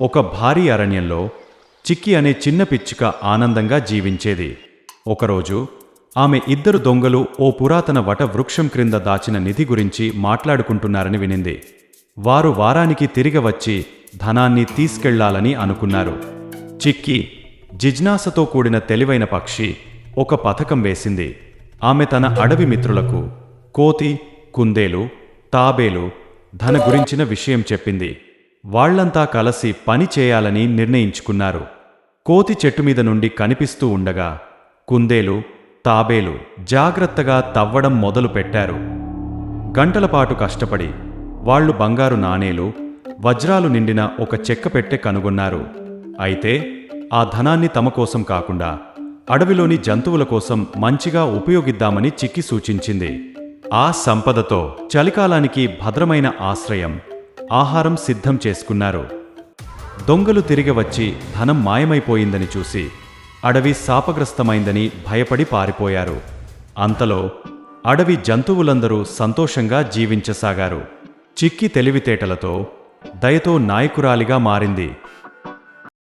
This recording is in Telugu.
ఒక భారీ అరణ్యంలో చిక్కి అనే చిన్న పిచ్చుక ఆనందంగా జీవించేది. ఒకరోజు ఆమె ఇద్దరు దొంగలు ఓ పురాతన వట వృక్షం క్రింద దాచిన నిధి గురించి మాట్లాడుకుంటున్నారని వినింది. వారు వారానికి తిరిగి వచ్చి ధనాన్ని తీసుకెళ్లాలని అనుకున్నారు. చిక్కి, జిజ్ఞాసతో కూడిన తెలివైన పక్షి, ఒక పథకం వేసింది. ఆమె తన అడవి మిత్రులకు కోతి, కుందేలు, తాబేలు ధన గురించిన విషయం చెప్పింది. వాళ్లంతా కలిసి పని చేయాలని నిర్ణయించుకున్నారు. కోతి చెట్టుమీద నుండి కనిపిస్తూ ఉండగా కుందేలు, తాబేలు జాగ్రత్తగా తవ్వడం మొదలుపెట్టారు. గంటలపాటు కష్టపడి వాళ్లు బంగారు నాణేలు, వజ్రాలు నిండిన ఒక చెక్క పెట్టె కనుగొన్నారు. అయితే ఆ ధనాన్ని తమ కోసం కాకుండా అడవిలోని జంతువుల కోసం మంచిగా ఉపయోగిద్దామని చిక్కి సూచించింది. ఆ సంపదతో చలికాలానికి భద్రమైన ఆశ్రయం, ఆహారం సిద్ధం చేసుకున్నారు. దొంగలు తిరిగి వచ్చి ధనం మాయమైపోయిందని చూసి అడవి శాపగ్రస్తమైందని భయపడి పారిపోయారు. అంతలో అడవి జంతువులందరూ సంతోషంగా జీవించసాగారు. చిక్కి తెలివితేటలతో, దయతో నాయకురాలిగా మారింది.